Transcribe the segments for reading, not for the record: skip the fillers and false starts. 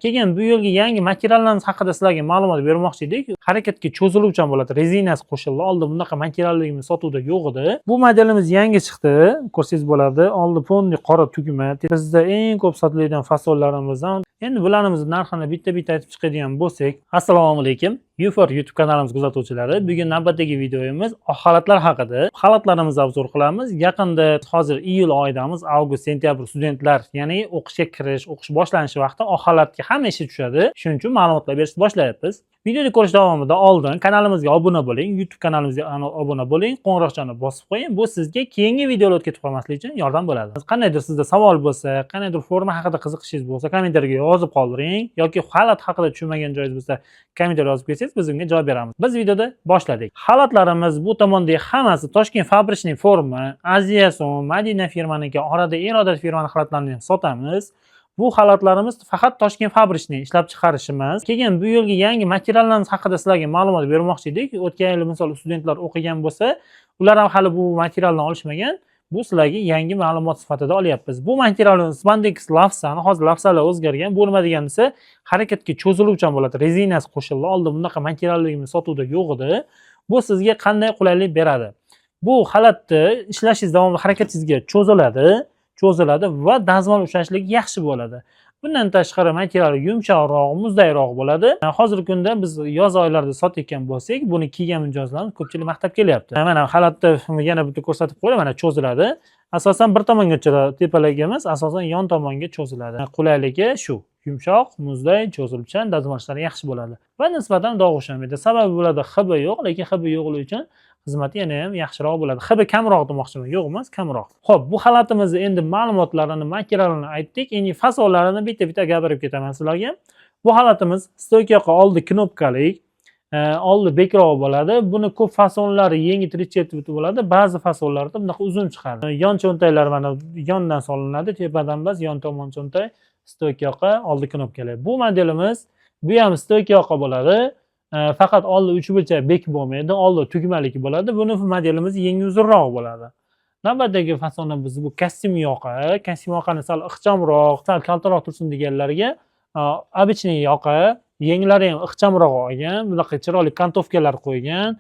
Keyin bu yilgi yangi materiallarimiz haqida sizlarga ma'lumot bermoqchi edik. Harakatga cho'ziluvchan bo'ladi, rezinasi qo'shildi. Oldin bunaqa materiallarimiz sotuvda yo'q edi. Bu modelimiz yangi chiqdi, ko'rsangiz bo'ladi. Oldi fondi qora tugma. Bizda eng ko'p sotiladigan fasollarimizdan. Endi bularimiz narxini bitta-bitta aytib chiqadigan bo'lsak, assalomu alaykum. Ufor YouTube kanalimiz kuzatuvchilari, bugun navbatdagi videomiz oq xalatlar haqida. Xalatlarimizni obzor qilamiz. Yaqinda hozir iyul oyidamiz, avgust, sentyabr studentlar, ya'ni o'qishga kirish, o'qish boshlanishi vaqti oq xalatga hamma ishi tushadi. Shuning uchun ma'lumotlar berishni boshlayapmiz. Videoni ko'rish davomida oldin kanalimizga obuna bo'ling, YouTube kanalimizga obuna bo'ling, qo'ng'iroqchani bosib qo'ying. Bu sizga keyingi videolar ketib qolmasligi uchun yordam bo'ladi. Qandaydir sizda savol bo'lsa, qandaydir forma haqida qiziqishingiz bo'lsa, kommentariyga yozib qoldiring yoki xalat haqida tushunmagan joyingiz bo'lsa, kommentar yozib kelsangiz biz unga javob beramiz. Biz videoda boshladik. Xalatlarimiz bu tomondagi hammasi Toshkent fabrichniy forma, Aziyason, Madina firmaniki, orada Irodat firmani xalatlarini ham sotamiz. Bu xalatlarimiz faqat Toshkent fabrichniy ishlab chiqarishimiz. Keyin bu yilgi yangi materiallarimiz haqida sizlarga ma'lumot bermoqchi edik. O'tgan yil misol studentlar o'qigan bo'lsa, ular ham hali bu materialni olishmagan. Bu sizlarga yangi ma'lumot sifatida olyapmiz. Bu materialimiz spandex lafsani, hozir lafsalar o'zgargan. Bu nima degani desa, harakatga cho'ziluvchan bo'ladi, rezinasi qo'shildi. Oldin bunaqa materiallarimiz sotuvda yo'q edi. Bu sizga qanday qulaylik beradi? Bu xalatni ishlashingiz davomida harakatingizga cho'ziladi va dazmol ushlashlik yaxshi bo'ladi. Bundan tashqari material yumshoqroq, muzdayroq bo'ladi. Hozirgi kunda biz yoz oylarida sotayotgan bo'lsak, buni kiygan mijozlarimiz ko'pchilik maqtab kelyapti. Mana xalatni yana bitta ko'rsatib qo'yay, mana cho'ziladi. Asosan bir tomonga tepalagi emas, asosan yon tomonga cho'ziladi. Qulayligi shu. Yumshoq, muzday, cho'ziluvchan, dazmol ishlari yaxshi bo'ladi. Va nisbatan dog' ushlanmaydi. Sababi bo'ladi hib yo'q, lekin hib yo'qligi uchun xizmati yana ham yaxshiroq bo'ladi. Hib kamroq demoqchiman, yo'q emas, kamroq. Xo'p, bu xalatimizni endi ma'lumotlarini, materialini aytdik. Endi fasollarini bitta-bitta gapirib ketaman sizlarga. Bu xalatimiz stoyka oldi knopkalik, oldi bekroq bo'ladi. Buni ko'p fasonlari yengil 37 bo'ladi. Ba'zi fasonlarda bunaqa uzun chiqadi. Yon cho'ntaklar mana yondan solinadi, tepadan emas, yon tomon cho'ntak, stoyka oldi knopkalik. Bu modelimiz bu ham stoyka bo'ladi. Faqat oldi 3 burchak bek bo'lmaydi, oldi tugmalik bo'ladi. Buni modelimiz yengil uzunroq bo'ladi. Navbatdagi fasonimiz bu kostyum yoqa. Kostyum yoqani sal ixchamroq, sal kaltaroq tursin deganlarga обычный yoqa, yenglari ham ixchamroq olgan, bunaqa chiroyli kantofkalar qo'ygan.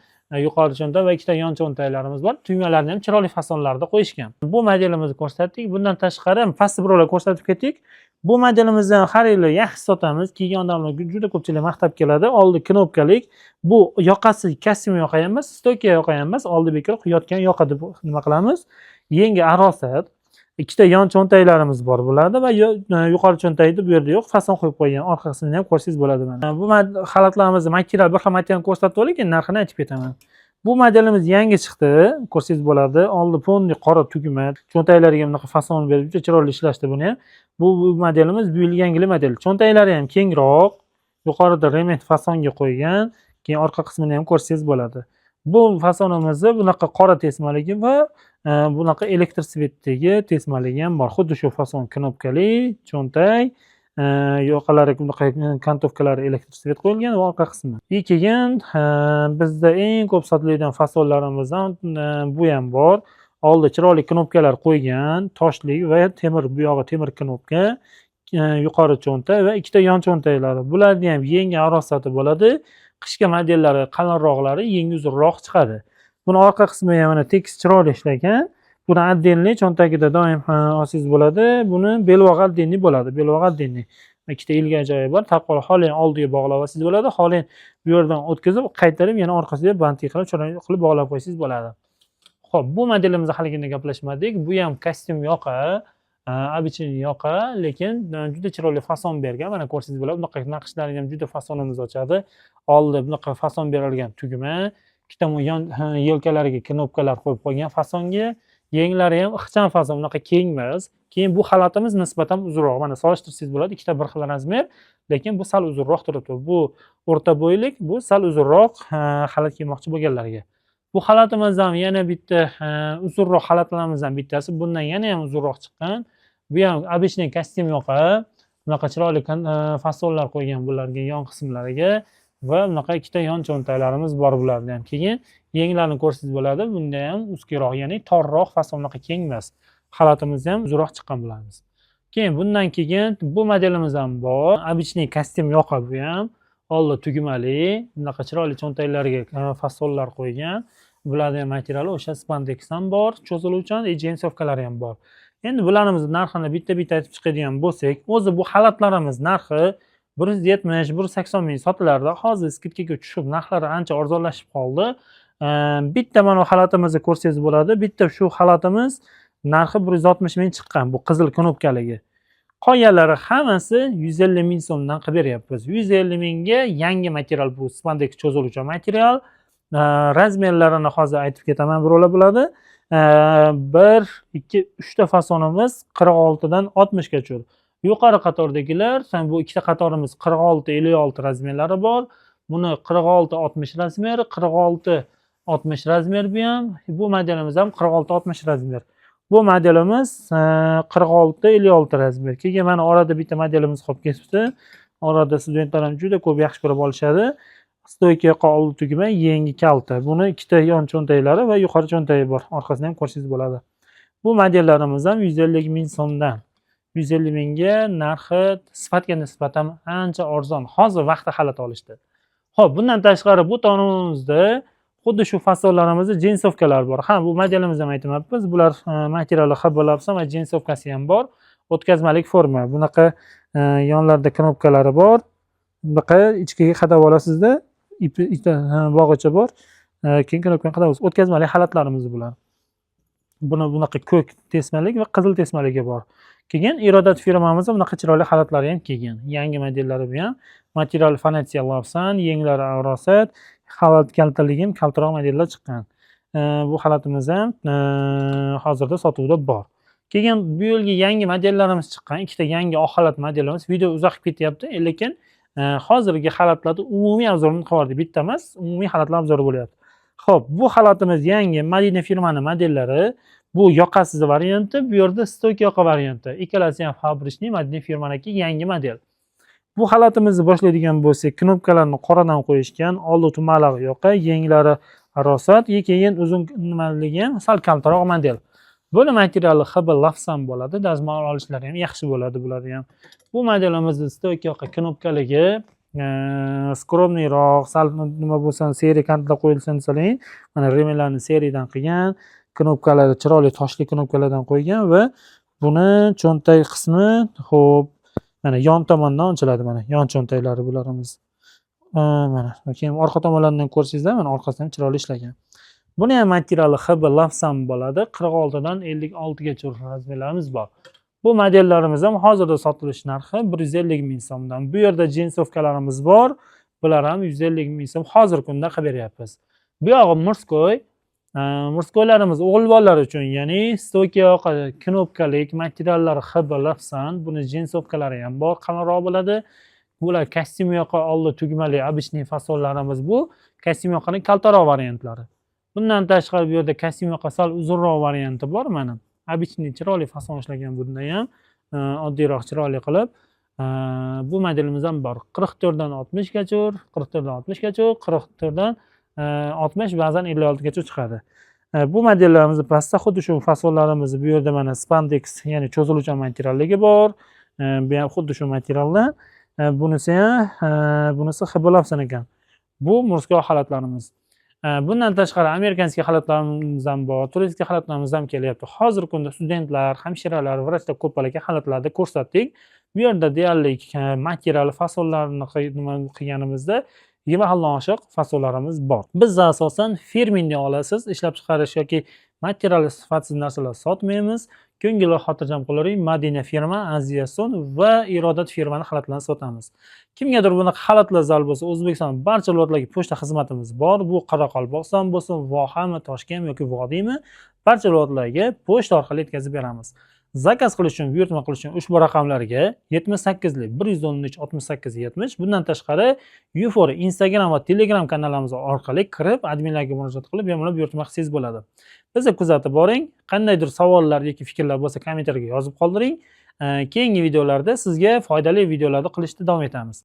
Yuqori cho'ntak va ikkita yon cho'ntaklarimiz bor. Tugmalarni ham chiroyli fasonlarda qo'yishgan. Bu modelimizni ko'rsatdik. Bundan tashqari pastki birovlar ko'rsatib ketdik. Bu modelimizni har yili yaxshi sotamiz. Kiygan odamlar juda ko'pchilik maqtab keladi. Oldi knopkalik. Bu yoqasi kostyum yoqa emas, stoyka yoqa emas, oldi bekroq yotgan yoqa deb nima qilamiz? Yengil arosat. Ikkita yon cho'ntaklarimiz bor bo'ladi va yuqori cho'ntakni bu yerda yo'q, fason qo'yib qo'ygan. Orqa qismini ham ko'rsangiz bo'ladi mana. Bu xalatlarimizni material bir xil materialni ko'rsatib o'tdik, endi narxini aytib ketaman. Bu modelimiz yangi chiqdi, ko'rsangiz bo'ladi. Oldi fondi qora tugma, cho'ntaklariga bunaqa fason berib juda chiroyli ishlashdi buni ham. Bu modelimiz bu yil yangi model. Cho'ntaklari ham kengroq, yuqorida remet fasonga qo'ygan, keyin orqa qismini ham ko'rsangiz bo'ladi. Bu fasonimizni bunaqa qora tesmaligi va bunaqa elektr svetdagi tesmaligi ham bor. Xuddi shu fason knopkali cho'ntak, yoqalari bunaqa kantofkalari elektr svet qo'yilgan va orqa qismi. Keyin bizda eng ko'p sotiladigan fasollarimizdan bu ham bor. Oldi chiroyli knopkalar qo'ygan, toshlik va temir, bu yog'i temir knopka, yuqori cho'ntak va ikkita yon cho'ntaklari. Bularning ham yengil arosati bo'ladi. Qishki modellari qalinroqlari yengil uzunroq chiqadi. Buni orqa qismi ham mana tekis chiroyli ishlagan. Buni отдельный cho'ntagida doim olsangiz bo'ladi. Buni belvoq отдельный bo'ladi. Belvoq отдельный. Ikkita ilgan joyi bor. Taqol xoling oldiga bog'lab olsangiz bo'ladi. Xoling bu yerdan o'tkazib, qaytarib yana orqasiga bandlik qilib, chiroyli qilib bog'lab qo'ysangiz bo'ladi. Xo'p, bu modelimizni haligina gaplashmadik. Bu ham kostyum yoqa, обычный yoqa, lekin juda chiroyli fason bergan. Mana ko'rsangiz bo'ladi. Bunaqa naqshlarni ham juda fasonimiz ochadi. Oldi bunaqa fason berilgan tugma, ikkita yon yelkalariga knopkalar qo'yib qo'ygan fasonga, yenglari ham ixcham fason, bunaqa keng emas. Keyin bu xalatimiz nisbatan uzunroq. Mana solishtirsangiz bo'ladi, ikkita bir xil razmer, lekin bu sal uzunroq turibdi. Bu o'rta bo'ylik, bu sal uzunroq xalat kiymoqchi bo'lganlarga. Bu xalatimizdan yana bitta uzunroq xalatlarimizdan bittasi, bundan yana ham uzunroq chiqqan. Bu ham обычный kostyum yoqa, bunaqa chiroyli fasonlar qo'ygan bularga yon qismlariga va bunaqa ikkita yon cho'ntaklarimiz bor bularda ham. Keyin yenglarini ko'rsangiz bo'ladi. Bunda ham ustkiroq, ya'ni torroq fason, bunaqa keng emas. Xalatimiz ham uzunroq chiqqan bo'lamiz. Keyin bundan keyin bu modelimiz ham bor. Обычный kostyum yoqa bu ham. Oldi tugmali, bunaqa chiroyli cho'ntaklarga fasollar qo'ygan. Bularning ham materiali o'sha spandex ham bor, cho'ziluvchan, jensovkalari ham bor. Endi bularimizni narxini bitta-bitta aytib chiqadigan bo'lsak, o'zi bu xalatlarimiz narxi 170-180 ming sotilardi. Hozir skidkaga tushib, narxlari ancha arzonlashib qoldi. Bitta mana bu xalatimizni ko'rsangiz bo'ladi. Bitta shu xalatimiz narxi 160 ming chiqqan, bu qizil knopkaligi. Qolganlari hammasi 150 ming so'mdan qilib beryapmiz. 150 mingga yangi material, bu spandex cho'ziluvchan material. Razmerlarini hozir aytib ketaman, birovlar biladi. 1, 2, 3 ta fasonimiz 46 dan 60 gacha. Yuqori qatordagilar, bu ikkita qatorimiz 46-56 razmerlari bor. Buni 46-60 razmer, 46-60 razmer bu ham. Bu modelimiz ham 46-60 razmer. Bu modelimiz 46-56 razmer. Keyin mana orada bitta modelimiz qolib ketibdi. Orada studentlarim juda ko'p yaxshi ko'rib olishadi. Stoyka yoqa oldi tugma, yangi kalta. Buni ikkita yon cho'ntaklari va yuqori cho'ntagi bor. Orqasini ham ko'rishingiz bo'ladi. Bu modellarimiz ham 150 ming so'mdan. 150 mingga narxi sifatga nisbatan ancha arzon. Hozir vaqtda xalat olishdi. Xo'p, bundan tashqari bu tomonimizda xuddi shu fasollarimizni jensovkalar bor. Ha, bu modelimizni ham aytmayapmiz. Bular materiali xabalapsa va jensovkasi ham bor. O'tkazmalik forma. Bunaqa yonlarda knopkalari bor. Bunaqa ichkiga qadab olasizda, bog'icha bor. Keyin knopkani qadab olasiz. O'tkazmalik xalatlarimiz bular. Buni bunaqa ko'k tesmalik va qizil tesmaligi bor. Keyin Irodat firmamizda bunaqa chiroyli xalatlari ham kelgan. Yangi modellari bu ham. Material Fanatia Lavsan, yenglari Avrosat, xalat kaltaligi ham kaltaroq modellar chiqqan. Bu xalatimiz ham hozirda sotuvda bor. Keyin bu yilgi yangi modellarimiz chiqqan. Ikkita yangi oq xalat modelimiz. Video uzoq ketyapti, lekin hozirgi xalatlarda umumiy obzorini qilyapti. Bitta emas, umumiy xalatlar obzori bo'lyapti. Xo'p, bu xalatimiz yangi Madina firmani modellari. Bu yoqasiz varianti, bu yerda stoyka yoqa varianti. Ikkalasi ham fabrichniy Madina firmaniki yangi model. Bu xalatimizni boshlaydigan bo'lsak, knopkalarni qoradan qo'yishgan, oldi tumaloq yoqa, yenglari arosat, keyin uzun nimaligi ham sal kaltaroq model. Buni materiali HB lafsan bo'ladi, dazmol olishlari ham yaxshi bo'ladi bularni ham. Bu modelimizning stoyka yoqa knopkaligi skromniyroq, sal nima bo'lsa, seriya kantlar qo'yilsin desaling, mana remellarni seriyadan qilgan, knopkalari chiroyli toshli knopkalardan qo'ygan va buni cho'ntak qismi, xo'p, mana yon tomondan ochiladi, mana yon cho'ntaklari bularimiz. Mana, keyin orqa tomonlaridan ko'rsangizlar, mana orqasidan chiroyli ishlagan. Buni ham materiali HB lafsan bo'ladi, 46 dan 56 gacha razmerlarimiz bor. Bu modellarimiz ham hozirda sotilish narxi 150 ming so'mdan. Bu yerda jensovkalarimiz bor. Bular ham 150 ming so'm hozirgi kunda qilib beryapmiz. Bu yog'i murskoy. Murskoylarimiz o'g'il bolalar uchun, ya'ni stoyka yoqa knopkalik materiallari HB lafsan, buni jensovkalari ham bor, qalinroq bo'ladi. Bular kostyum yoqa oldi tugmali обычный fasollarimiz bu. Kostyum yoqaning kaltaroq variantlari. Bundan tashqari bu yerda kostyum yoqa sal uzunroq varianti bor mana. Обычный chiroyli fason ishlagan bunda ham, oddiyroq chiroyli qilib. Bu modelimiz ham bor. 44 dan 60 gacha, 44 dan 60 gacha, 44 dan 60, ba'zan 56 gacha chiqadi. Bu modellarimizni pastda xuddi shu fasollarimizni bu yerda mana spandex, ya'ni cho'ziluvchan materialligi bor. Bu ham xuddi shu materialdan. Bunisi hibolafsan ekan. Bu murskoy xalatlarimiz. Bundan tashqari amerikanskiy xalatlarimiz ham bor, turistik xalatlarimiz ham kelyapti. Hozirgi kunda studentlar, hamshiralar, vrachlar ko'palak xalatlarda ko'rsatdik. Bu yerda deyarli material fasollarni qilganimizda 20 xildan oshiq fasollarimiz bor. Biz asosan firmindan olasiz, ishlab chiqarish yoki material sifatsiz narsalar sotmaymiz. Ko'ngil va xotirjam qo'llaring, Madina firma, Aziyason va Irodat firmani xalatlarini sotamiz. Kimgadir bunaqa xalatlar zarur bo'lsa, O'zbekiston barcha viloyatlarga pochta xizmatimiz bor. Bu Qoraqalpog'iston bo'lsin, Vohami, Toshkent yoki Vodiymi, barcha viloyatlarga pochta orqali yetkazib beramiz. Zakaz qilish uchun, buyurtma qilish uchun ushbu raqamlarga 78 113 68 70. Bundan tashqari Euphor Instagram va Telegram kanallarimiz orqali kirib, adminlarga murojaat qilib, bemalol buyurtma qilsangiz bo'ladi. Bizni kuzatib boring. Qandaydir savollar yoki fikrlar bo'lsa, kommentariyga yozib qoldiring. Keyingi videolarda sizga foydali videolarni qilishda davom etamiz.